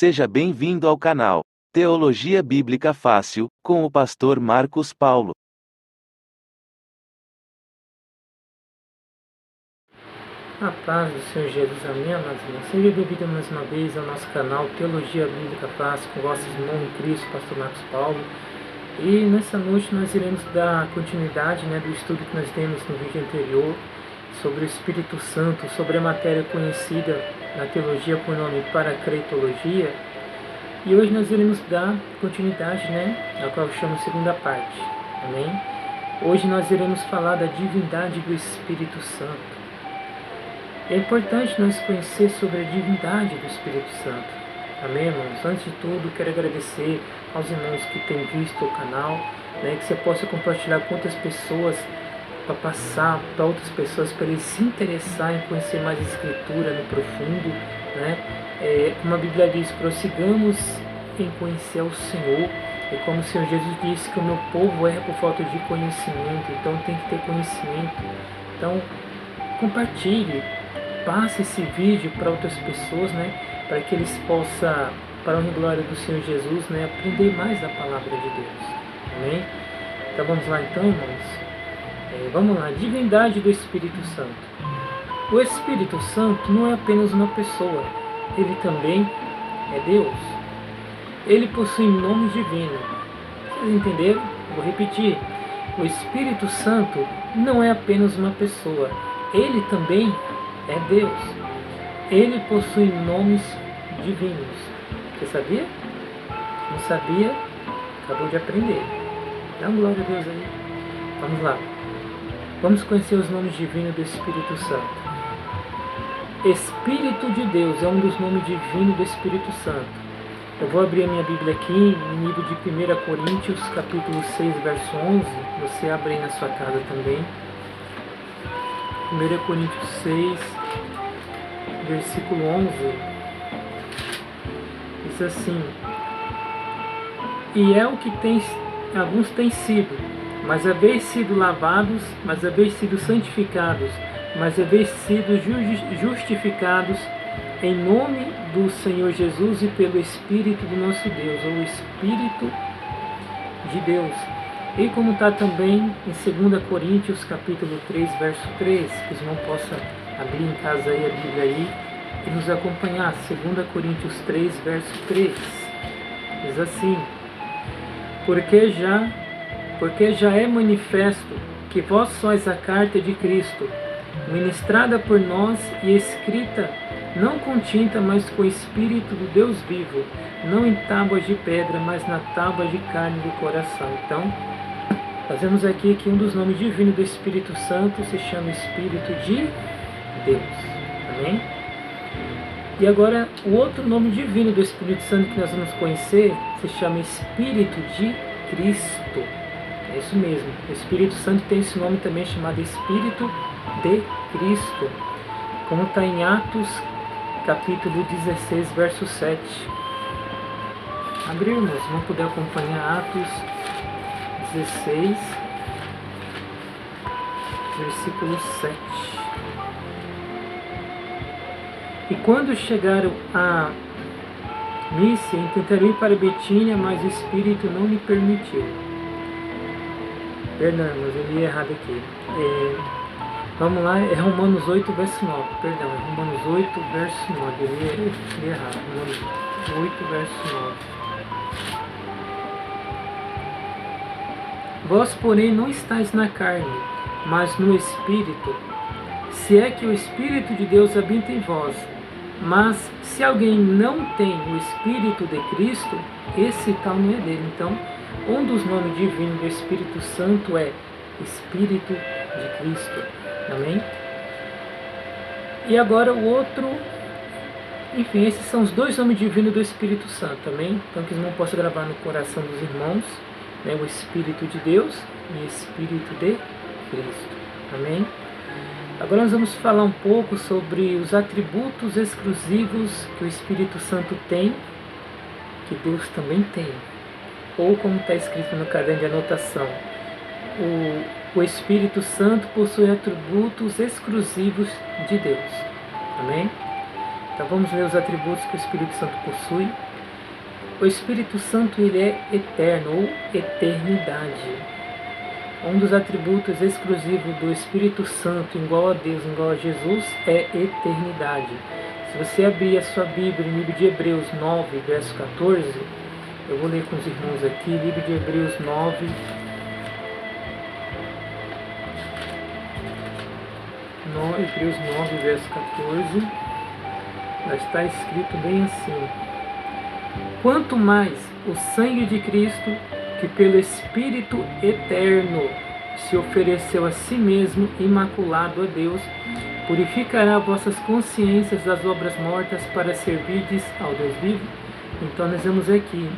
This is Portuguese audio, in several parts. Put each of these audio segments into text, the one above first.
Seja bem-vindo ao canal Teologia Bíblica Fácil, com o pastor Marcos Paulo. A paz do Senhor Jesus, amém, amados irmãos. Seja bem-vindo mais uma vez ao nosso canal Teologia Bíblica Fácil, com vosso irmão em Cristo, pastor Marcos Paulo. E nessa noite nós iremos dar continuidade do estudo que nós temos no vídeo anterior, sobre o Espírito Santo, sobre a matéria conhecida na teologia por nome Paracretologia. E hoje nós iremos dar continuidade, a qual eu chamo segunda parte, amém? Hoje nós iremos falar da divindade do Espírito Santo. É importante nós conhecer sobre a divindade do Espírito Santo, amém, irmãos? Antes de tudo, quero agradecer aos irmãos que têm visto o canal, que você possa compartilhar com outras pessoas, para passar para outras pessoas, para eles se interessarem em conhecer mais a Escritura no profundo, como a Bíblia diz, prossigamos em conhecer ao Senhor. E como o Senhor Jesus disse que o meu povo erra por falta de conhecimento, então tem que ter conhecimento. Então, compartilhe, passe esse vídeo para outras pessoas, para que eles possam, para a honra e glória do Senhor Jesus, aprender mais da palavra de Deus. Amém? Então vamos lá então, irmãos. Vamos lá, divindade do Espírito Santo. O Espírito Santo não é apenas uma pessoa, ele também é Deus. Ele possui nome divino. Vocês entenderam? Vou repetir. O Espírito Santo não é apenas uma pessoa, ele também é Deus. Ele possui nomes divinos. Você sabia? Não sabia? Acabou de aprender. Dá uma glória a Deus aí. Vamos lá. Vamos conhecer os nomes divinos do Espírito Santo. Espírito de Deus é um dos nomes divinos do Espírito Santo. Eu vou abrir a minha Bíblia aqui no livro de 1 Coríntios, capítulo 6, verso 11. Você abre aí na sua casa também. 1 Coríntios 6, versículo 11. Diz assim: E é o que alguns têm sido, mas haveis sido lavados, mas haveis sido santificados, mas haveis sido justificados em nome do Senhor Jesus e pelo Espírito do nosso Deus, ou Espírito de Deus. E como está também em 2 Coríntios capítulo 3, verso 3, que os irmãos possam abrir em casa aí a Bíblia aí e nos acompanhar. 2 Coríntios 3, verso 3, diz assim: Porque já é manifesto que vós sois a carta de Cristo, ministrada por nós e escrita, não com tinta, mas com o Espírito do Deus vivo, não em tábuas de pedra, mas na tábua de carne do coração. Então, fazemos aqui que um dos nomes divinos do Espírito Santo se chama Espírito de Deus. Amém? E agora, o outro nome divino do Espírito Santo que nós vamos conhecer se chama Espírito de Cristo. É isso mesmo. O Espírito Santo tem esse nome também chamado Espírito de Cristo. Como está em Atos, capítulo 16, verso 7. Abre, irmãos, vamos poder acompanhar Atos 16, versículo 7. E quando chegaram a Mísia, intentaram ir para Betínia, mas o Espírito não me permitiu. Perdão, mas eu li errado aqui. Vamos lá, é Romanos 8, verso 9. Perdão, é Romanos 8, verso 9. Eu li errado. Romanos 8, verso 9. Vós, porém, não estáis na carne, mas no Espírito, se é que o Espírito de Deus habita em vós. Mas se alguém não tem o Espírito de Cristo, esse tal não é dele. Então, um dos nomes divinos do Espírito Santo é Espírito de Cristo. Amém? E agora o outro, enfim, esses são os dois nomes divinos do Espírito Santo. Amém? Então que os irmãos possam gravar no coração dos irmãos, o Espírito de Deus e o Espírito de Cristo. Amém? Agora nós vamos falar um pouco sobre os atributos exclusivos que o Espírito Santo tem, que Deus também tem. Ou como está escrito no caderno de anotação, o Espírito Santo possui atributos exclusivos de Deus. Amém? Então vamos ver os atributos que o Espírito Santo possui. O Espírito Santo, ele é eterno ou eternidade. Um dos atributos exclusivos do Espírito Santo, igual a Deus, igual a Jesus, é eternidade. Se você abrir a sua Bíblia no livro de Hebreus 9, verso 14, eu vou ler com os irmãos aqui, livro de Hebreus 9, Hebreus 9, verso 14, já está escrito bem assim: quanto mais o sangue de Cristo, que pelo Espírito eterno se ofereceu a si mesmo imaculado a Deus, purificará vossas consciências das obras mortas para servirdes ao Deus vivo. Então nós vemos aqui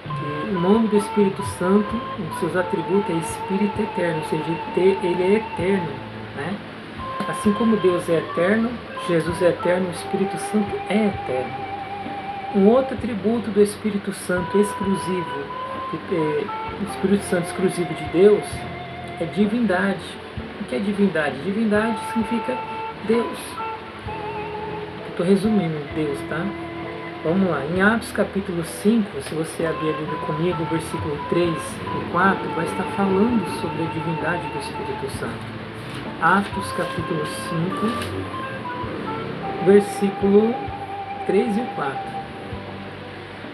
que o nome do Espírito Santo, um dos seus atributos é Espírito eterno, ou seja, ele é eterno, né? Assim como Deus é eterno, Jesus é eterno, o Espírito Santo é eterno. Um outro atributo do Espírito Santo exclusivo, o Espírito Santo exclusivo de Deus, é divindade. O que é divindade? Divindade significa Deus. Estou resumindo Deus, tá? Vamos lá. Em Atos capítulo 5, se você abrir a Bíblia comigo, versículo 3 e 4, vai estar falando sobre a divindade do Espírito Santo. Atos capítulo 5, versículo 3 e 4.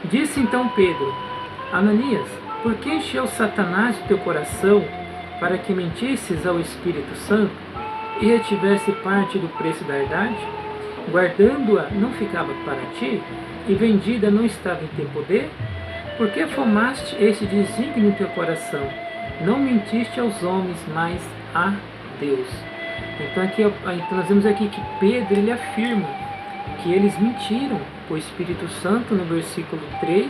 Disse então Pedro: Ananias, por que encheu Satanás o teu coração para que mentisses ao Espírito Santo e retivesse parte do preço da herdade? Guardando-a não ficava para ti, e vendida não estava em teu poder? Por que formaste este desígnio no teu coração? Não mentiste aos homens, mas a Deus. Então nós vemos aqui que Pedro, ele afirma que eles mentiram para o Espírito Santo no versículo 3,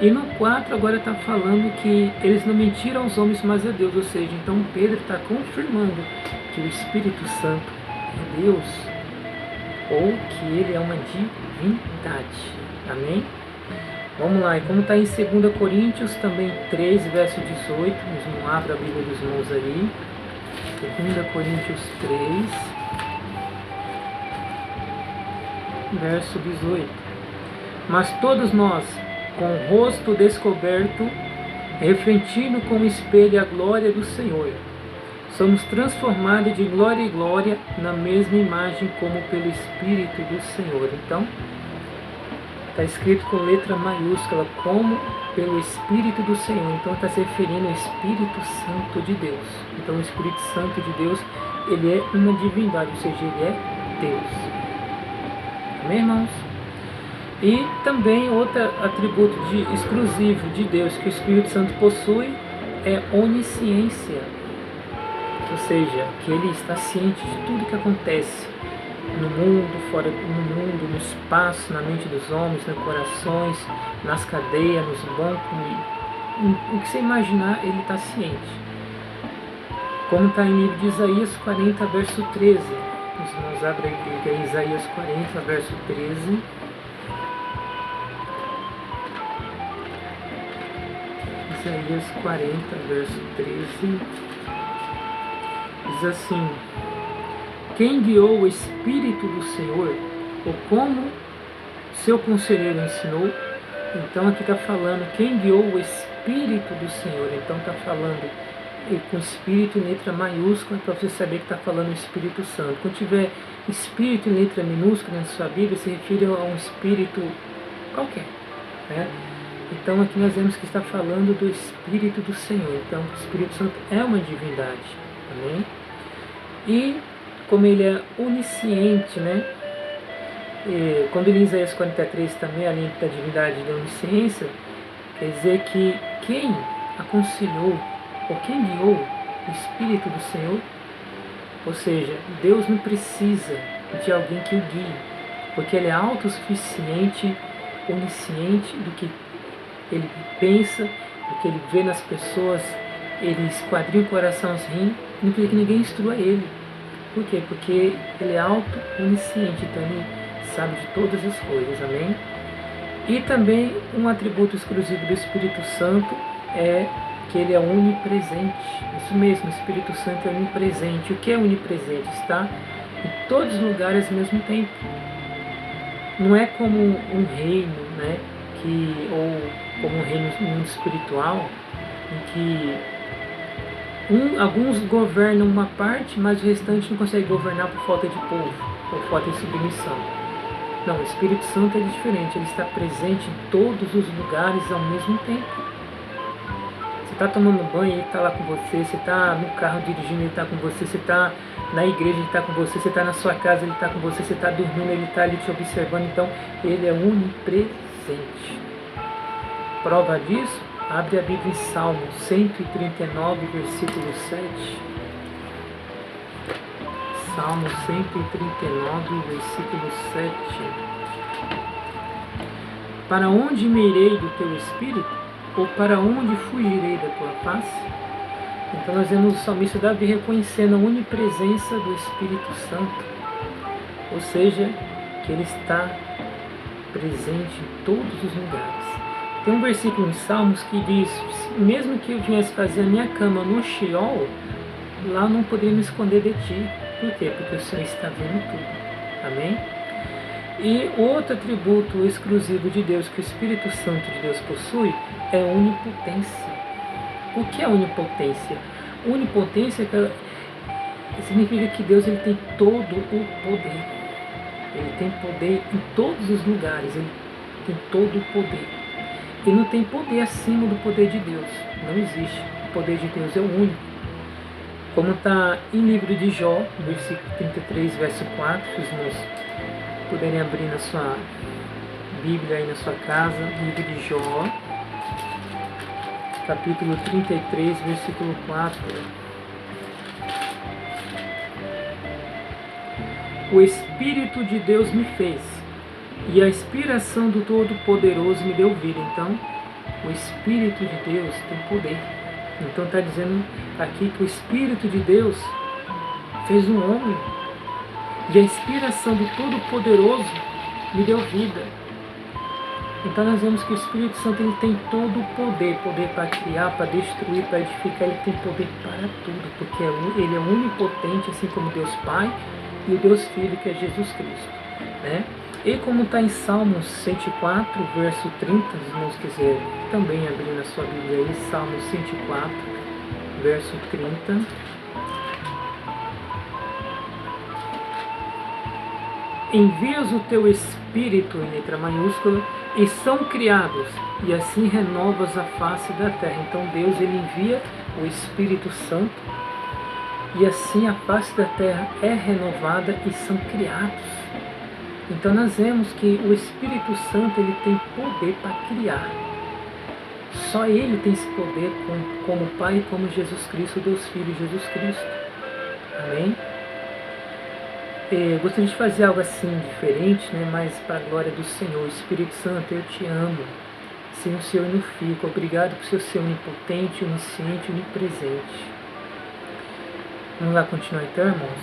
e no 4 agora está falando que eles não mentiram aos homens, mas a Deus. Ou seja, então Pedro está confirmando que o Espírito Santo é Deus, ou que ele é uma divindade. Amém? Vamos lá, e como está em 2 Coríntios também 3, verso 18, não abra a Bíblia dos irmãos aí. 2 Coríntios 3, verso 18. Mas todos nós, com o rosto descoberto, refletindo com o espelho a glória do Senhor, somos transformados de glória em glória na mesma imagem como pelo Espírito do Senhor. Então, está escrito com letra maiúscula, como pelo Espírito do Senhor. Então está se referindo ao Espírito Santo de Deus. Então o Espírito Santo de Deus, ele é uma divindade, ou seja, ele é Deus. Amém, irmãos? E também outro atributo exclusivo de Deus que o Espírito Santo possui é onisciência. Ou seja, que ele está ciente de tudo que acontece no mundo, fora do mundo, no espaço, na mente dos homens, nos corações, nas cadeias, nos bancos, o que você imaginar, ele está ciente. Como está em livro de Isaías 40, verso 13. Os irmãos abrem a Bíblia, Isaías 40, verso 13. Isaías 40, verso 13. Diz assim: quem guiou o Espírito do Senhor, ou como seu conselheiro ensinou? Então aqui está falando quem guiou o Espírito do Senhor. Então está falando com Espírito em letra maiúscula, para você saber que está falando o Espírito Santo. Quando tiver Espírito em letra minúscula na sua Bíblia, se refere a um Espírito qualquer, né? Então aqui nós vemos que está falando do Espírito do Senhor. Então o Espírito Santo é uma divindade. Amém? E como ele é onisciente, né? E quando ele em Isaías 43 também, além da divindade da onisciência, quer dizer que quem aconselhou ou quem guiou o Espírito do Senhor, ou seja, Deus não precisa de alguém que o guie, porque ele é autossuficiente, onisciente do que ele pensa, do que ele vê nas pessoas, ele esquadrinha o coração assim, não precisa que ninguém instrua ele. Por quê? Porque ele é auto-onisciente, então ele sabe de todas as coisas, amém? E também um atributo exclusivo do Espírito Santo é que ele é onipresente. Isso mesmo, o Espírito Santo é onipresente. O que é onipresente? Está em todos os lugares ao mesmo tempo. Não é como um reino, né, ou como um reino no mundo espiritual, em que alguns governam uma parte, mas o restante não consegue governar por falta de povo, por falta de submissão. Não, o Espírito Santo é diferente, ele está presente em todos os lugares ao mesmo tempo. Você está tomando banho, ele está lá com você, você está no carro dirigindo, ele está com você, você está na igreja, ele está com você, você está na sua casa, ele está com você, você está dormindo, ele está ali te observando, então ele é onipresente. Prova disso? Abre a Bíblia em Salmo 139, versículo 7. Salmo 139, versículo 7. Para onde me irei do teu espírito? Ou para onde fugirei da tua face? Então nós vemos o salmista Davi reconhecendo a onipresença do Espírito Santo. Ou seja, que ele está presente em todos os lugares. Tem um versículo em Salmos que diz: mesmo que eu viesse fazer a minha cama no Sheol, lá não poderia me esconder de ti. Por quê? Porque o Senhor está vendo tudo. Amém? E outro atributo exclusivo de Deus que o Espírito Santo de Deus possui é a onipotência. O que é onipotência? Onipotência significa que Deus ele tem todo o poder. Ele tem poder em todos os lugares. Ele tem todo o poder. E não tem poder acima do poder de Deus. Não existe. O poder de Deus é o único. Como está em livro de Jó, versículo 33, verso 4, se os irmãos puderem abrir na sua Bíblia aí na sua casa, livro de Jó, capítulo 33, versículo 4. O Espírito de Deus me fez, e a inspiração do Todo-Poderoso me deu vida. Então, o Espírito de Deus tem poder. Então está dizendo aqui que o Espírito de Deus fez um homem, e a inspiração do Todo-Poderoso me deu vida. Então nós vemos que o Espírito Santo ele tem todo o poder, poder para criar, para destruir, para edificar, ele tem poder para tudo, porque ele é onipotente, assim como Deus Pai e o Deus Filho, que é Jesus Cristo, né? E como está em Salmos 104, verso 30, se os irmãos quiserem também abrir na sua Bíblia aí, Salmos 104, verso 30. Envias o teu Espírito, em letra maiúscula, e são criados, e assim renovas a face da terra. Então Deus ele envia o Espírito Santo, e assim a face da terra é renovada e são criados. Então nós vemos que o Espírito Santo ele tem poder para criar. Só ele tem esse poder como Pai e como Jesus Cristo, Deus Filho Jesus Cristo. Amém? Eu gostaria de fazer algo assim diferente, né? Mas para a glória do Senhor. Espírito Santo, eu te amo. Sem o Senhor eu não fico. Obrigado por seu ser onipotente, onisciente, onipresente. Vamos lá continuar então, irmãos?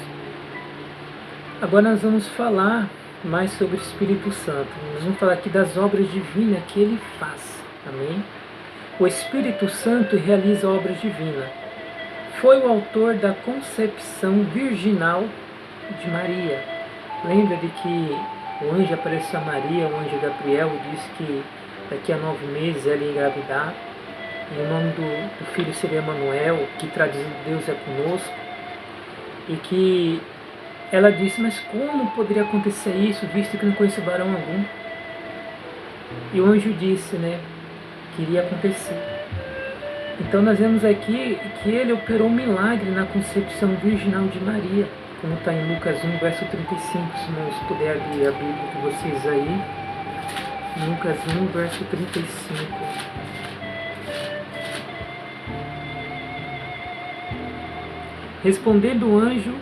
Agora nós vamos falar mais sobre o Espírito Santo. Nós vamos falar aqui das obras divinas que ele faz. Amém? O Espírito Santo realiza obras divinas. Foi o autor da concepção virginal de Maria. Lembra de que o anjo apareceu a Maria, o anjo Gabriel, e disse que daqui a 9 meses ela ia engravidar, e o nome do filho seria Emanuel, que traduzido Deus é conosco, e que ela disse, mas como poderia acontecer isso, visto que não conheço varão algum? E o anjo disse, né, que iria acontecer. Então nós vemos aqui que ele operou um milagre na concepção virginal de Maria, como está em Lucas 1, verso 35, se não puder abrir a Bíblia de vocês aí. Lucas 1, verso 35. Respondendo o anjo,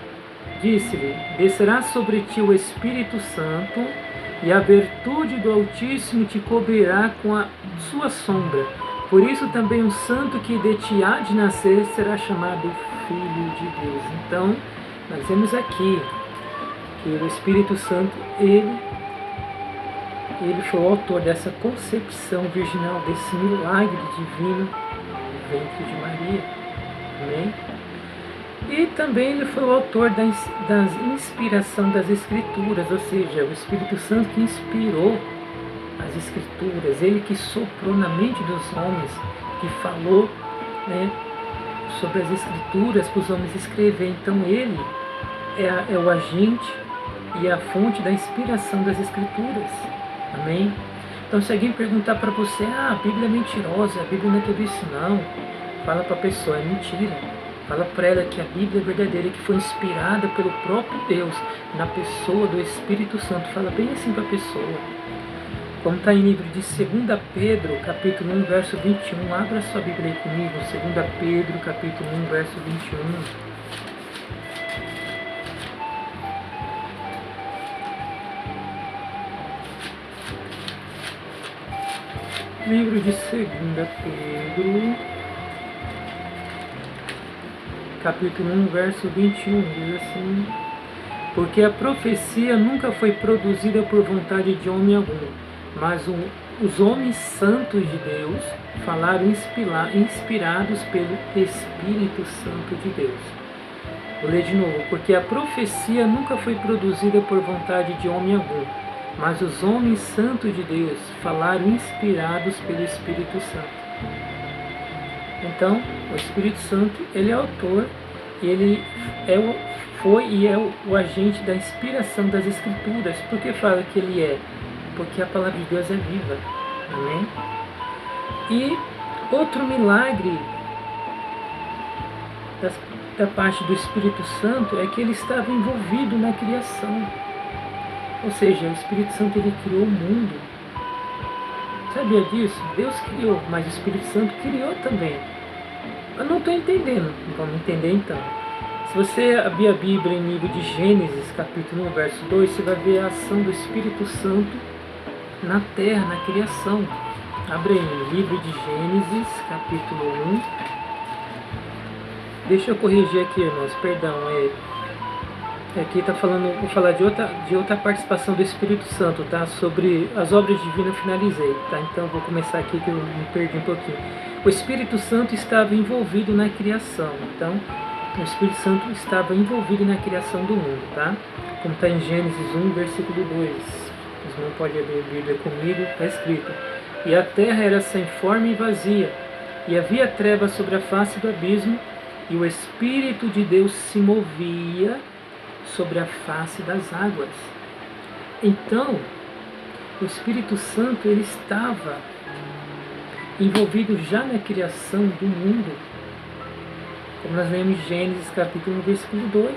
disse-lhe, descerá sobre ti o Espírito Santo, e a virtude do Altíssimo te cobrirá com a sua sombra. Por isso também o santo que de ti há de nascer será chamado Filho de Deus. Então, nós vemos aqui que o Espírito Santo, ele foi o autor dessa concepção virginal, desse milagre divino no ventre de Maria. Amém? E também ele foi o autor da inspiração das Escrituras, ou seja, o Espírito Santo que inspirou as as Escrituras, Ele que soprou na mente dos homens, que falou, né, sobre as Escrituras para os homens escrever. Então Ele é o agente e a fonte da inspiração das Escrituras. Amém? Então se alguém perguntar para você, a Bíblia é mentirosa, a Bíblia não é tudo isso não, fala para a pessoa, é mentira. Fala para ela que a Bíblia é verdadeira, que foi inspirada pelo próprio Deus, na pessoa do Espírito Santo. Fala bem assim para a pessoa. Como está em livro de 2 Pedro, capítulo 1, verso 21. Abra sua Bíblia aí comigo, 2 Pedro, capítulo 1, verso 21. Livro de 2 Pedro, capítulo 1, verso 21, diz assim: porque a profecia nunca foi produzida por vontade de homem algum, mas os homens santos de Deus falaram inspirados pelo Espírito Santo de Deus. Vou ler de novo. Porque a profecia nunca foi produzida por vontade de homem algum, mas os homens santos de Deus falaram inspirados pelo Espírito Santo. Então, o Espírito Santo, ele é autor, ele foi e é o agente da inspiração das Escrituras. Por que fala que ele é? Porque a palavra de Deus é viva. Amém? E outro milagre da parte do Espírito Santo é que ele estava envolvido na criação. Ou seja, o Espírito Santo, ele criou o mundo. Sabia disso? Deus criou, mas o Espírito Santo criou também. Eu não estou entendendo. Vamos entender então. Se você abrir a Bíblia em livro de Gênesis, capítulo 1, verso 2, você vai ver a ação do Espírito Santo na terra, na criação. Abre aí, livro de Gênesis, capítulo 1. Deixa eu corrigir aqui, irmãos, perdão. Aqui está falando, vou falar de outra participação do Espírito Santo, tá? Sobre as obras divinas, finalizei, tá? Então vou começar aqui que eu me perdi um pouquinho. O Espírito Santo estava envolvido na criação, então o Espírito Santo estava envolvido na criação do mundo, tá? Como está em Gênesis 1, versículo 2. Vocês não podem abrir a Bíblia comigo, está escrito: e a terra era sem forma e vazia, e havia trevas sobre a face do abismo, e o Espírito de Deus se movia sobre a face das águas. Então, o Espírito Santo, ele estava envolvido já na criação do mundo, como nós lemos em Gênesis capítulo 1, versículo 2.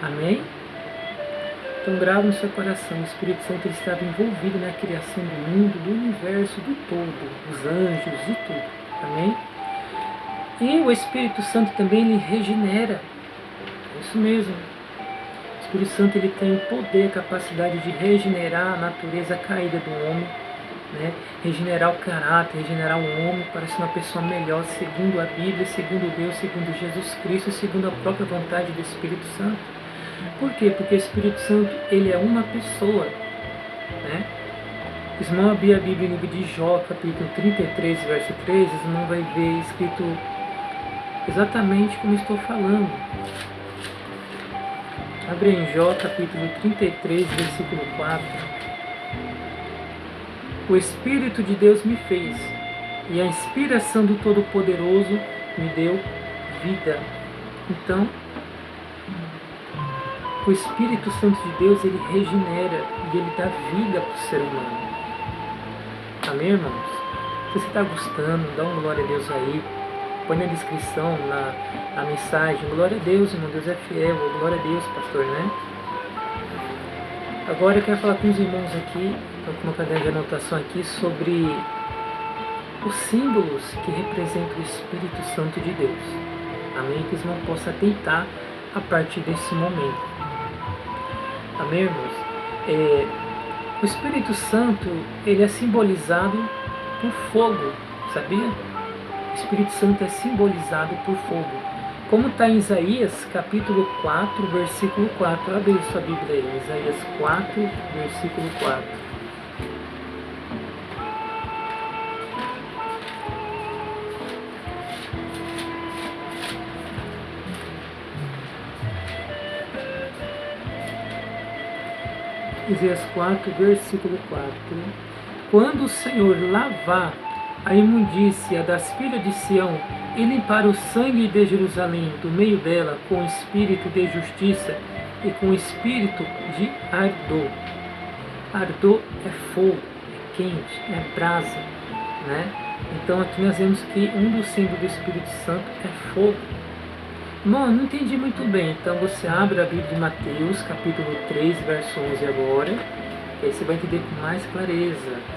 Amém? Então grava no seu coração, o Espírito Santo, ele estava envolvido na criação do mundo, do universo, do todo, dos anjos, de tudo. Amém? E o Espírito Santo também, ele regenera. É isso mesmo. O Espírito Santo, ele tem o poder, a capacidade de regenerar a natureza caída do homem, né? Regenerar o caráter, regenerar o homem para ser uma pessoa melhor, segundo a Bíblia, segundo Deus, segundo Jesus Cristo, segundo a própria vontade do Espírito Santo. Por quê? Porque o Espírito Santo, ele é uma pessoa, né? Os irmãos abrir a Bíblia no livro de Jó, capítulo 33, verso 3, os irmãos vai ver escrito exatamente como estou falando. Abre em Jó, capítulo 33, versículo 4. O Espírito de Deus me fez, e a inspiração do Todo-Poderoso me deu vida. Então, o Espírito Santo de Deus, ele regenera e ele dá vida para o ser humano. Amém, irmãos? Se você está gostando, dá um glória a Deus aí. Põe na descrição, na mensagem, glória a Deus, irmão, Deus é fiel, glória a Deus, pastor, né? Agora eu quero falar com os irmãos aqui, estou com uma caderno de anotação aqui, sobre os símbolos que representam o Espírito Santo de Deus. Amém? Que os irmãos possam atentar a partir desse momento. Amém, irmãos? O Espírito Santo, ele é simbolizado por fogo, sabia? O Espírito Santo é simbolizado por fogo. Como está em Isaías, capítulo 4, versículo 4. Abre sua Bíblia aí, Isaías 4, versículo 4. Isaías 4, versículo 4. quando o Senhor lavar a imundícia das filhas de Sião e limpar o sangue de Jerusalém do meio dela com espírito de justiça e com espírito de ardor. Ardor é fogo, é quente, é brasa, né? Então aqui nós vemos que um dos símbolos do Espírito Santo é fogo. Bom, não entendi muito bem, então você abre a Bíblia de Mateus, capítulo 3, verso 11 agora, e aí você vai entender com mais clareza.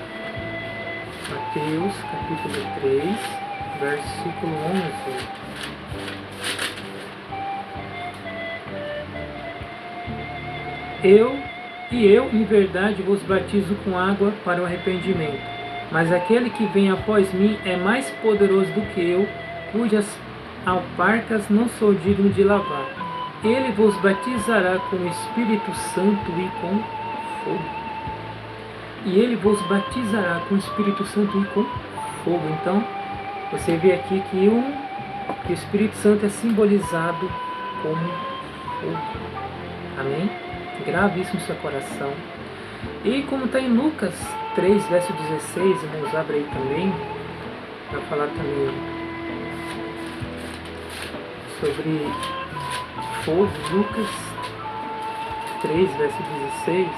Mateus, capítulo 3, versículo 11. Eu, em verdade, vos batizo com água para o arrependimento, mas aquele que vem após mim é mais poderoso do que eu, cujas alparcas não sou digno de lavar. Ele vos batizará com o Espírito Santo e com fogo. E ele vos batizará com o Espírito Santo e com fogo. Então, você vê aqui que o Espírito Santo é simbolizado como fogo. Amém? Grave isso no seu coração. E como está em Lucas 3, verso 16, vamos abrir aí também, para falar também sobre fogo. Lucas 3, verso 16.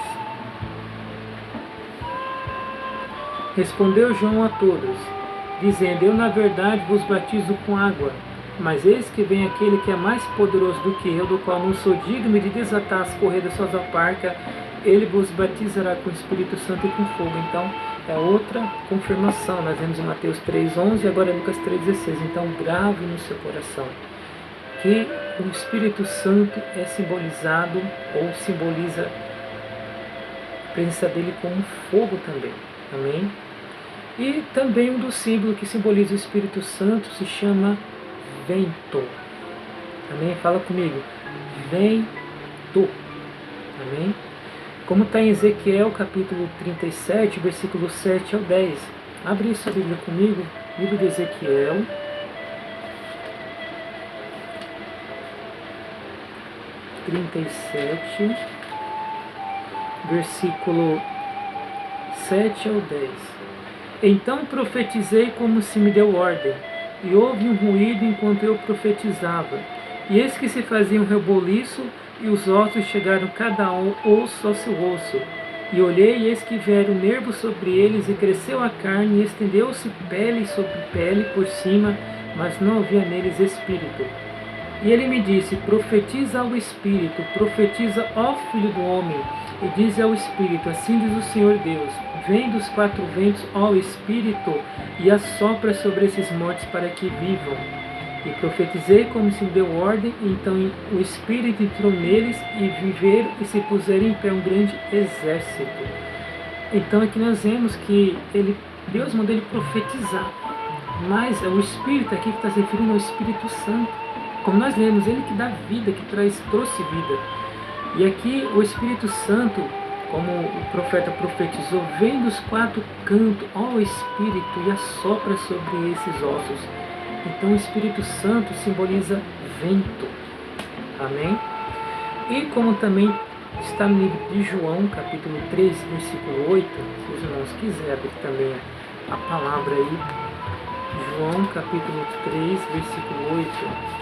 Respondeu João a todos, dizendo: eu na verdade vos batizo com água, mas eis que vem aquele que é mais poderoso do que eu, do qual não sou digno de desatar as correias das suas alparcas. Ele vos batizará com o Espírito Santo e com fogo. Então, é outra confirmação. Nós vemos em Mateus 3,11 e agora Lucas 3,16. Então, grave no seu coração que o Espírito Santo é simbolizado ou simboliza a presença dele como fogo também. Amém? E também um dos símbolos que simboliza o Espírito Santo se chama vento. Amém? Fala comigo. Vento. Amém? Como está em Ezequiel, capítulo 37, versículo 7 ao 10. Abre isso a Bíblia comigo. Livro de Ezequiel. Versículo 7 ao 10. Então profetizei como se me deu ordem, e houve um ruído enquanto eu profetizava. E eis que se fazia um reboliço, e os ossos chegaram cada um osso ao seu osso. E olhei, e eis que vieram nervos sobre eles, e cresceu a carne, e estendeu-se pele sobre pele por cima, mas não havia neles espírito. E ele me disse: profetiza ao Espírito, profetiza ao Filho do Homem, e diz ao Espírito: assim diz o Senhor Deus, vem dos quatro ventos, ó Espírito, e assopra sobre esses mortos para que vivam. E profetizei como se me deu ordem, e então o Espírito entrou neles, e viveram e se puseram em pé um grande exército. Então aqui nós vemos que Deus mandou ele profetizar, mas é o Espírito aqui que está se referindo ao Espírito Santo. Como nós lemos, ele que dá vida, que trouxe vida. E aqui o Espírito Santo, como o profeta profetizou, vem dos quatro cantos ao Espírito e assopra sobre esses ossos. Então o Espírito Santo simboliza vento. Amém? E como também está no livro de João, capítulo 3, versículo 8, se os irmãos quiserem abrir também a palavra aí, João capítulo 3, versículo 8.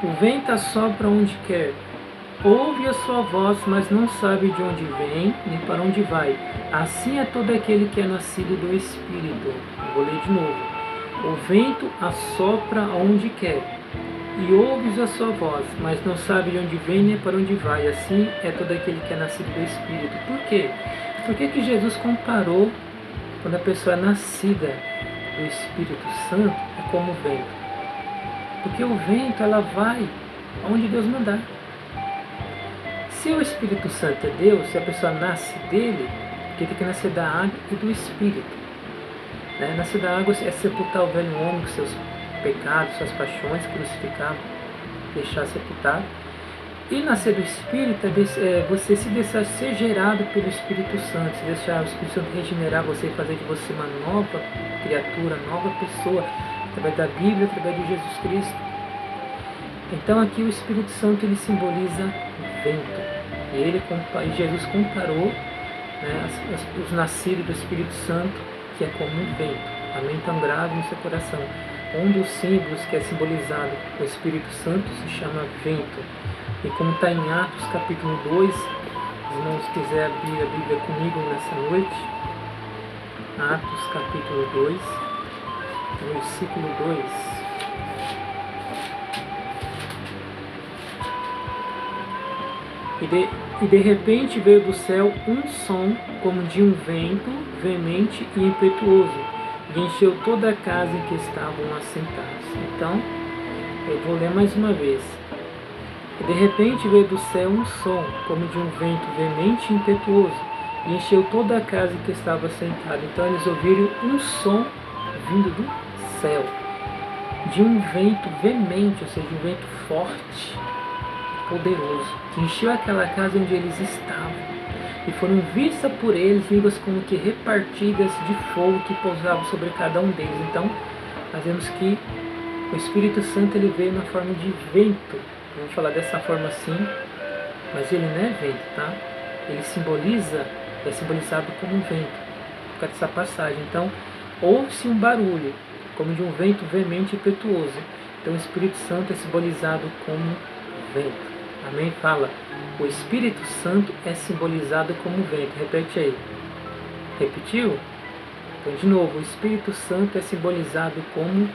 O vento assopra onde quer, ouve a sua voz, mas não sabe de onde vem, nem para onde vai. Assim é todo aquele que é nascido do Espírito. Vou ler de novo. O vento assopra onde quer, e ouves a sua voz, mas não sabe de onde vem, nem para onde vai. Assim é todo aquele que é nascido do Espírito. Por quê? Por que Jesus comparou quando a pessoa é nascida do Espírito Santo é como o vento? Porque o vento, ela vai aonde Deus mandar. Se o Espírito Santo é Deus, se a pessoa nasce dele, porque tem que nascer da água e do Espírito. Né? Nascer da água é sepultar o velho homem com seus pecados, suas paixões, crucificar, deixar sepultado. E nascer do Espírito é você se deixar ser gerado pelo Espírito Santo, se deixar o Espírito Santo regenerar você e fazer de você uma nova criatura, nova pessoa, através da Bíblia, através de Jesus Cristo. Então aqui o Espírito Santo ele simboliza vento. E Jesus comparou, né, os nascidos do Espírito Santo, que é como um vento. Amém? Então grave no seu coração. Um dos símbolos que é simbolizado com o Espírito Santo se chama vento. E como está em Atos capítulo 2, os irmãos quiserem abrir a Bíblia comigo nessa noite, Atos capítulo 2, versículo 2. E de repente veio do céu um som como de um vento veemente e impetuoso, e encheu toda a casa em que estavam assentados. Então, eu vou ler mais uma vez. E de repente veio do céu um som como de um vento veemente e impetuoso, e encheu toda a casa em que estava assentado. Então eles ouviram um som vindo do céu, de um vento veemente, ou seja, um vento forte, poderoso, que encheu aquela casa onde eles estavam, e foram vistas por eles línguas como que repartidas de fogo que pousavam sobre cada um deles. Então, nós vemos que o Espírito Santo ele veio na forma de vento. Vamos falar dessa forma assim, mas ele não é vento, tá? Ele é simbolizado como um vento, por causa dessa passagem. Então, ouve-se um barulho, como de um vento veemente e impetuoso. Então, o Espírito Santo é simbolizado como vento. Amém? Fala, o Espírito Santo é simbolizado como vento. Repete aí. Repetiu? Então, de novo, o Espírito Santo é simbolizado como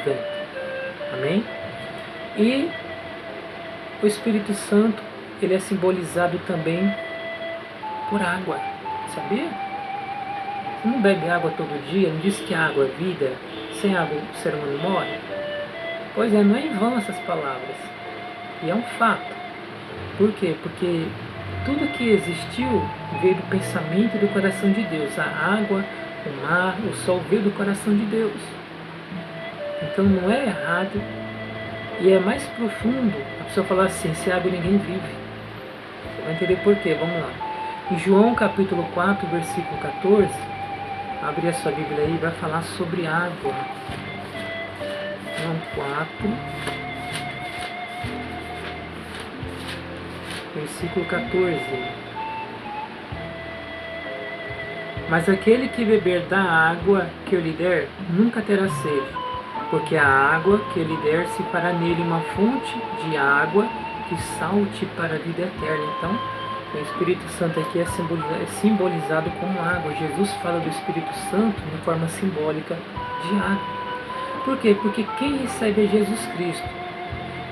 vento. Amém? E o Espírito Santo, ele é simbolizado também por água. Sabia? Você não bebe água todo dia? Não diz que a água é vida? Sem água o ser humano morre? Pois é, não é em vão essas palavras. E é um fato. Por quê? Porque tudo que existiu veio do pensamento e do coração de Deus. A água, o mar, o sol veio do coração de Deus. Então não é errado. E é mais profundo a pessoa falar assim, sem água ninguém vive. Você vai entender por quê. Vamos lá. Em João capítulo 4, versículo 14, abre a sua Bíblia aí e vai falar sobre água. João 4, versículo 14. Mas aquele que beber da água que eu lhe der, nunca terá sede, porque a água que eu lhe der se fará nele uma fonte de água que salte para a vida eterna. Então, o Espírito Santo aqui é simbolizado como água. Jesus fala do Espírito Santo de forma simbólica de água. Por quê? Porque quem recebe é Jesus Cristo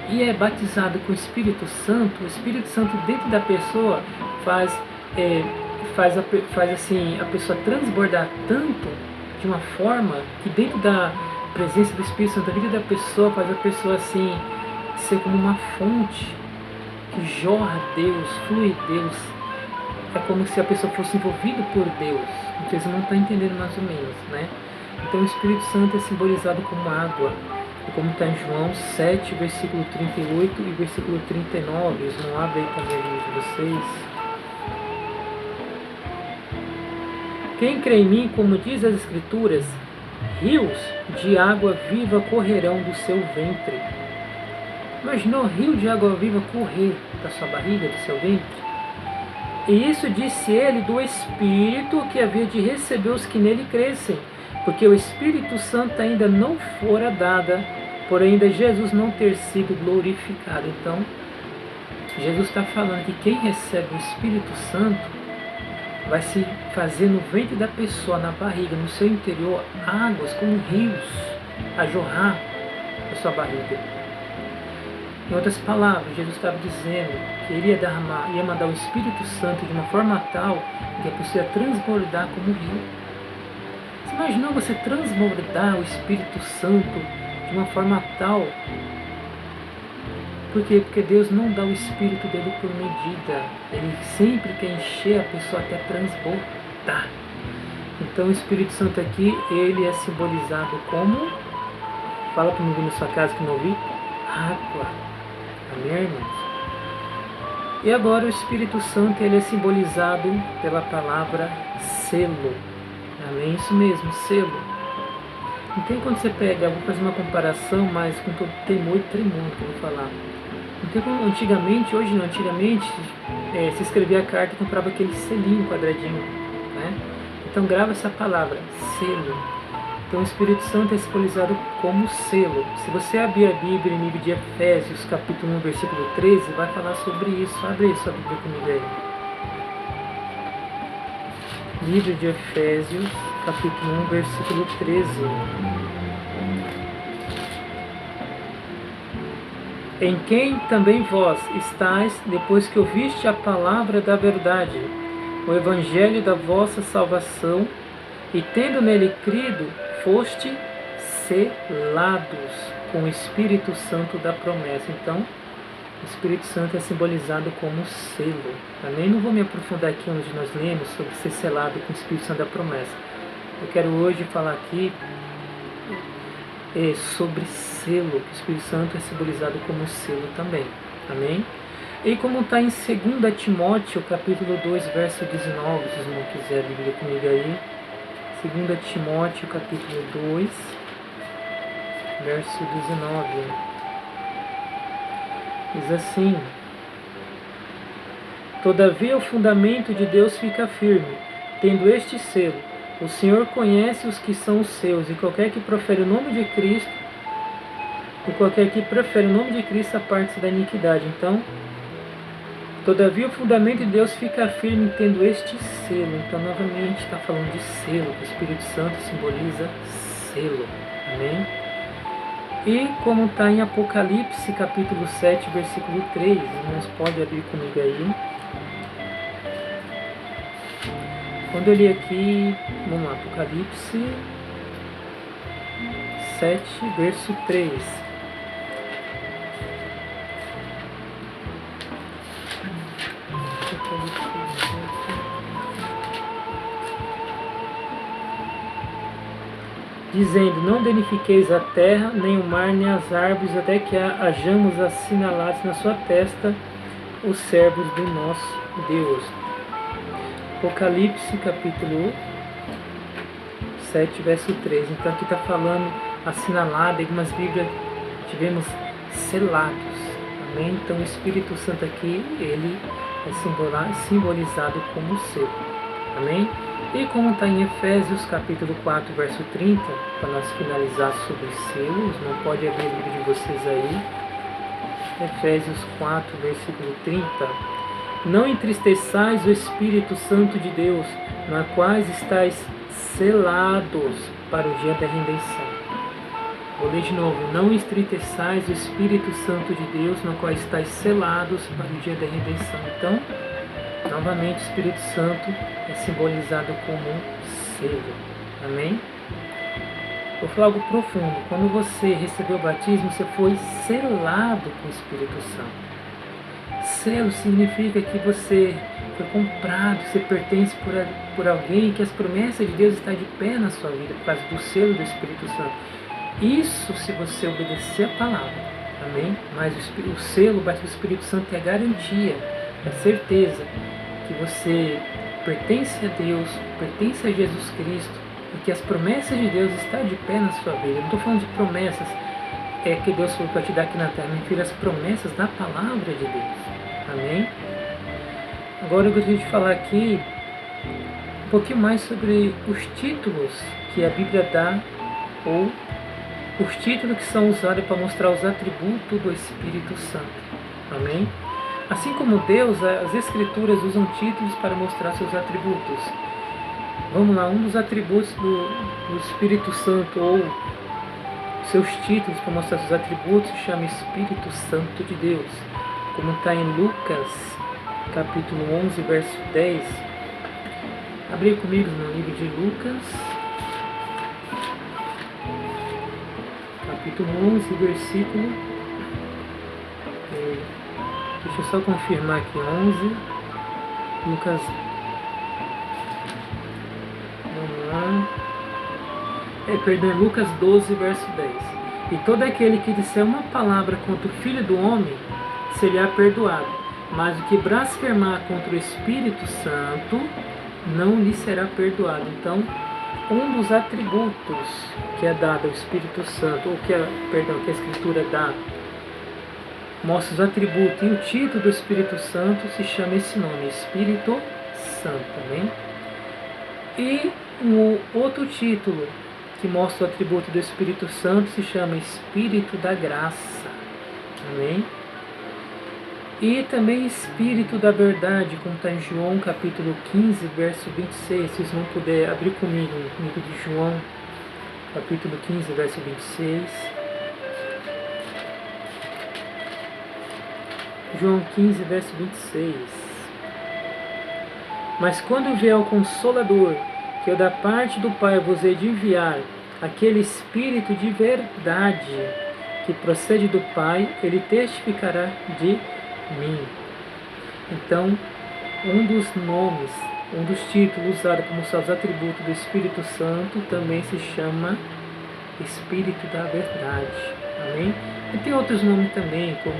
e é batizado com o Espírito Santo dentro da pessoa faz assim a pessoa transbordar tanto de uma forma que dentro da presença do Espírito Santo, a vida da pessoa faz a pessoa assim ser como uma fonte que jorra Deus, flui Deus. É como se a pessoa fosse envolvida por Deus. Vocês não estão entendendo mais ou menos, né? Então o Espírito Santo é simbolizado como água. E como está em João 7, versículo 38 e versículo 39. Eles não abrem aí também de vocês. Quem crê em mim, como diz as Escrituras, rios de água viva correrão do seu ventre. Imaginou rio de água viva correr da sua barriga, do seu ventre? E isso disse ele do Espírito que havia de receber os que nele crescem, porque o Espírito Santo ainda não fora dada, por ainda Jesus não ter sido glorificado. Então, Jesus está falando que quem recebe o Espírito Santo vai se fazer no ventre da pessoa, na barriga, no seu interior, águas como rios a jorrar da sua barriga. Em outras palavras, Jesus estava dizendo que ele ia mandar o Espírito Santo de uma forma tal que a pessoa ia transbordar como um rio. Você imaginou você transbordar o Espírito Santo de uma forma tal? Por quê? Porque Deus não dá o Espírito dele por medida. Ele sempre quer encher a pessoa até transbordar. Então o Espírito Santo aqui, ele é simbolizado como... Fala para mim na sua casa que não ouvi. Água. Amém, irmãos? E agora o Espírito Santo, ele é simbolizado pela palavra selo. Amém? Isso mesmo, selo. Não tem quando você pega, vou fazer uma comparação, mas com todo temor e tremor que eu vou falar. Não tem como, antigamente, hoje não, antigamente, se escrevia a carta e comprava aquele selinho quadradinho, né? Então grava essa palavra, selo. Então o Espírito Santo é simbolizado como selo. Se você abrir a Bíblia em livro de Efésios, capítulo 1, versículo 13, vai falar sobre isso. Abre aí sua Bíblia comigo aí. Livro de Efésios, capítulo 1, versículo 13. Em quem também vós estáis, depois que ouviste a palavra da verdade, o evangelho da vossa salvação, e tendo nele crido, foste selados com o Espírito Santo da promessa. Então, o Espírito Santo é simbolizado como selo. Também não vou me aprofundar aqui onde nós lemos sobre ser selado com o Espírito Santo da promessa. Eu quero hoje falar aqui sobre selo. O Espírito Santo é simbolizado como selo também. Amém? E como está em 2 Timóteo, capítulo 2, verso 19, se os irmãos quiserem a Bíblia comigo aí. 2 Timóteo, capítulo 2, verso 19. Diz assim: todavia o fundamento de Deus fica firme, tendo este selo: o Senhor conhece os que são os seus, e qualquer que profere o nome de Cristo, aparte-se da iniquidade. Então, todavia o fundamento de Deus fica firme, tendo este selo. Então, novamente, está falando de selo. O Espírito Santo simboliza selo. Amém? E como está em Apocalipse, capítulo 7, versículo 3, irmãos, pode abrir comigo aí. Quando eu li aqui, vamos lá, Apocalipse 7, verso 3. Dizendo: não danifiqueis a terra, nem o mar, nem as árvores, até que hajamos assinalados na sua testa os servos do nosso Deus. Apocalipse, capítulo 7, verso 3. Então aqui está falando assinalado, em algumas Bíblias tivemos selados. Amém? Então o Espírito Santo aqui, ele é simbolizado como selo. Amém? E como está em Efésios capítulo 4, verso 30, para nós finalizar sobre selos, não pode abrir o livro de vocês aí. Efésios 4, versículo 30. Não entristeçais o Espírito Santo de Deus, na quais estáis selados para o dia da redenção. Vou ler de novo. Não entristeçais o Espírito Santo de Deus, na qual estáis selados para o dia da redenção. Então, novamente, o Espírito Santo é simbolizado como um selo. Amém? Vou falar algo profundo. Quando você recebeu o batismo, você foi selado com o Espírito Santo. Selo significa que você foi comprado, você pertence por alguém, que as promessas de Deus estão de pé na sua vida, por causa do selo do Espírito Santo. Isso se você obedecer a palavra. Amém? Mas o selo, o batismo do Espírito Santo é garantia, é certeza que você pertence a Deus, pertence a Jesus Cristo, e que as promessas de Deus estão de pé na sua vida. Eu não estou falando de promessas que Deus foi para te dar aqui na terra, meu filho, as promessas da palavra de Deus. Amém? Agora eu gostaria de falar aqui um pouquinho mais sobre os títulos que a Bíblia dá, ou os títulos que são usados para mostrar os atributos do Espírito Santo. Amém? Assim como Deus, as Escrituras usam títulos para mostrar seus atributos. Vamos lá, um dos atributos do Espírito Santo, ou seus títulos para mostrar seus atributos, se chama Espírito Santo de Deus. Como está em Lucas, capítulo 11, verso 10. Abri comigo no livro de Lucas, capítulo 11, versículo... Deixa eu só confirmar aqui, 11, Lucas... Vamos lá... Lucas 12, verso 10. E todo aquele que disser uma palavra contra o Filho do Homem, será perdoado, mas o que blasfemar contra o Espírito Santo, não lhe será perdoado. Então, um dos atributos que é dado ao Espírito Santo, ou que a Escritura dá, mostra os atributos, e o título do Espírito Santo se chama esse nome, Espírito Santo, amém? E um outro título que mostra o atributo do Espírito Santo se chama Espírito da Graça, amém? E também Espírito da Verdade, como está em João capítulo 15, verso 26, se vocês não puderem abrir comigo no livro de João, capítulo 15, verso 26. João 15, verso 26. Mas quando vier o Consolador, que eu da parte do Pai vos hei de enviar, aquele Espírito de verdade, que procede do Pai, ele testificará de mim. Então, um dos nomes, um dos títulos usados para mostrar os atributos do Espírito Santo também se chama Espírito da Verdade. Amém? E tem outros nomes também, como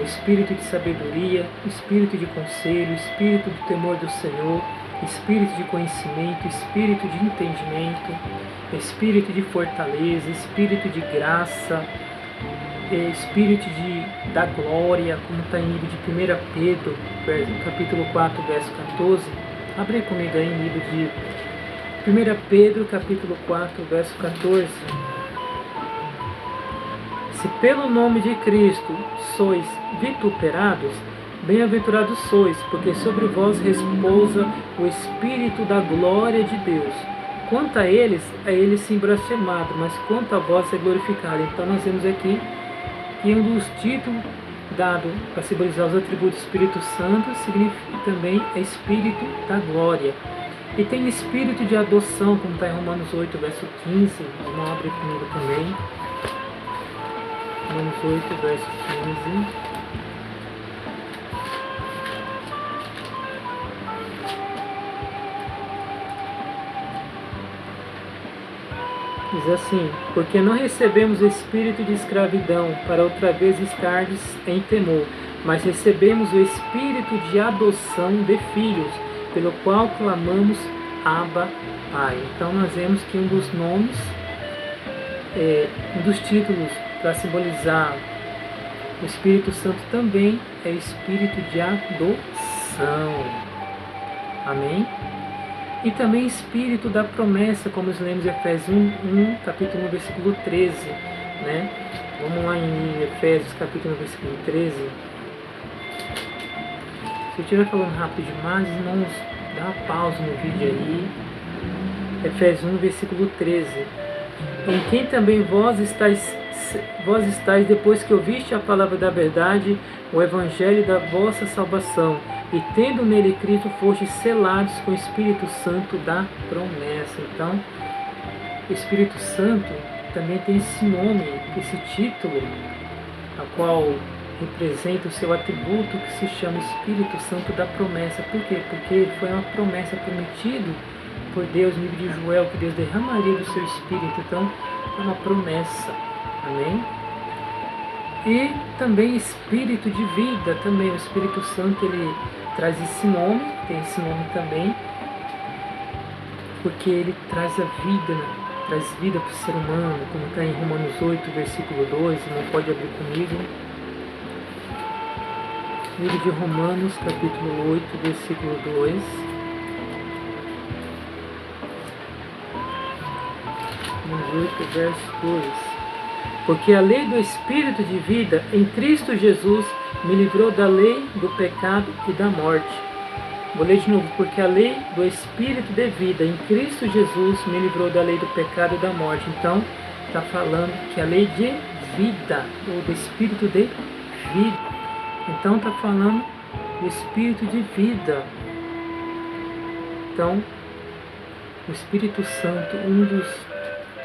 Espírito de Sabedoria, Espírito de Conselho, Espírito do Temor do Senhor, Espírito de Conhecimento, Espírito de Entendimento, Espírito de Fortaleza, Espírito de Graça, Espírito da Glória, como está em livro de 1 Pedro, capítulo 4, verso 14. Abre comigo aí em livro de 1 Pedro, capítulo 4, verso 14. Se pelo nome de Cristo sois vituperados, bem-aventurados sois, porque sobre vós repousa o Espírito da glória de Deus. Quanto a eles, é ele sim blasfemado, mas quanto a vós é glorificado. Então nós vemos aqui que um dos títulos dado para simbolizar os atributos do Espírito Santo significa também Espírito da glória. E tem Espírito de adoção, como está em Romanos 8, verso 15. Vamos abrir comigo também. Romanos 8, verso 15. Diz assim: porque não recebemos espírito de escravidão para outra vez estardes em temor, mas recebemos o espírito de adoção de filhos, pelo qual clamamos Abba, Pai. Então nós vemos que um dos nomes, um dos títulos para simbolizar o Espírito Santo também é Espírito de adoção. Amém? E também Espírito da promessa, como nós lemos em Efésios 1, capítulo 1, versículo 13. Né? Vamos lá em Efésios, capítulo 1, versículo 13. Se eu estiver falando rápido demais, irmãos, dá uma pausa no vídeo aí. Efésios 1, versículo 13. Em quem também vós estáis depois que ouviste a palavra da verdade, o evangelho da vossa salvação, e tendo nele Cristo, fostes selados com o Espírito Santo da promessa. Então, o Espírito Santo também tem esse nome, esse título, a qual representa o seu atributo, que se chama Espírito Santo da promessa. Por quê? Porque foi uma promessa prometida por Deus no livro de Joel, que Deus derramaria do seu Espírito. Então, é uma promessa. Amém? E também Espírito de vida, também o Espírito Santo, ele traz esse nome, tem esse nome também, porque ele traz a vida, né? Traz vida para o ser humano, como está em Romanos 8, versículo 2, não pode abrir comigo. Livro de Romanos, capítulo 8, versículo 2. Romanos 8, verso 2. Porque a lei do Espírito de vida em Cristo Jesus me livrou da lei do pecado e da morte. Vou ler de novo. Porque a lei do Espírito de vida em Cristo Jesus me livrou da lei do pecado e da morte. Então, está falando que a lei de vida, ou do Espírito de vida. Então, está falando do Espírito de vida. Então, o Espírito Santo, um dos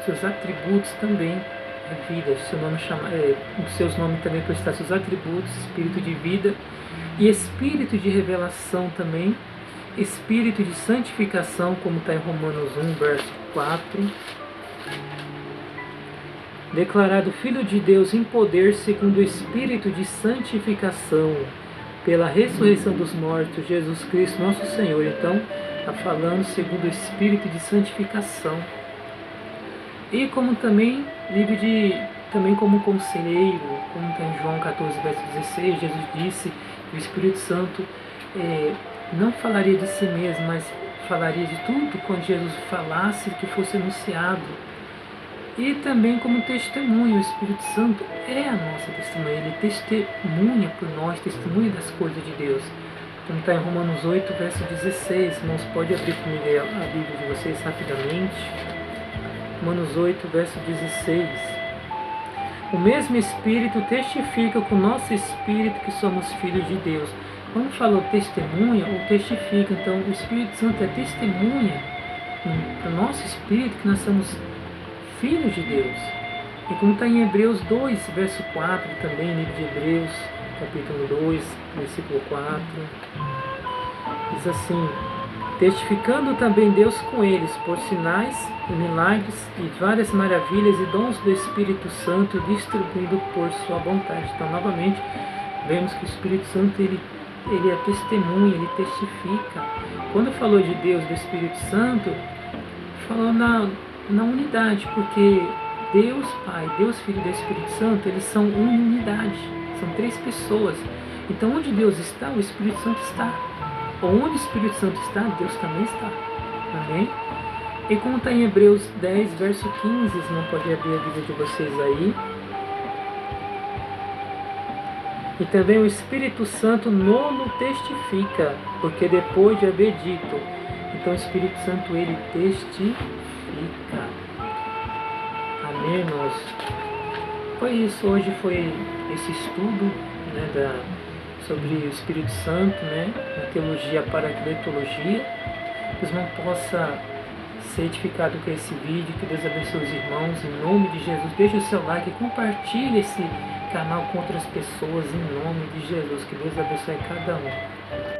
seus atributos também é vida. Seu nome os seus nomes também por estar seus atributos, Espírito de vida e Espírito de revelação também, Espírito de santificação, como está em Romanos 1, verso 4. Declarado Filho de Deus em poder segundo o Espírito de santificação, pela ressurreição dos mortos, Jesus Cristo nosso Senhor. Então, está falando segundo o Espírito de santificação. E como também, também como conselheiro, como está em João 14, verso 16, Jesus disse que o Espírito Santo não falaria de si mesmo, mas falaria de tudo quando Jesus falasse, que fosse anunciado. E também como testemunho, o Espírito Santo é a nossa testemunha, ele testemunha por nós, testemunha das coisas de Deus. Como está em Romanos 8, verso 16, irmãos, pode abrir comigo a Bíblia de vocês rapidamente. Romanos 8, verso 16. O mesmo Espírito testifica com o nosso Espírito que somos filhos de Deus. Quando falou testemunha ou testifica, então o Espírito Santo é testemunha para o nosso Espírito que nós somos filhos de Deus. E como está em Hebreus 2, verso 4, também, livro de Hebreus, capítulo 2, versículo 4, diz assim: testificando também Deus com eles, por sinais e milagres e várias maravilhas e dons do Espírito Santo distribuído por sua vontade. Então, novamente, vemos que o Espírito Santo, ele é testemunha, ele testifica. Quando falou de Deus, do Espírito Santo, falou na unidade, porque Deus Pai, Deus Filho e Deus Espírito Santo, eles são uma unidade, são três pessoas. Então, onde Deus está, o Espírito Santo está. Onde o Espírito Santo está, Deus também está. Amém? E como está em Hebreus 10, verso 15, não pode abrir a Bíblia de vocês aí. E também o Espírito Santo nono testifica, porque depois de haver dito. Então o Espírito Santo, ele testifica. Amém, irmãos? Foi isso, hoje foi esse estudo, né, sobre o Espírito Santo, né, na teologia, paracletologia. Que os irmãos possam ser edificados com esse vídeo, que Deus abençoe os irmãos, em nome de Jesus. Deixe o seu like e compartilhe esse canal com outras pessoas, em nome de Jesus. Que Deus abençoe cada um.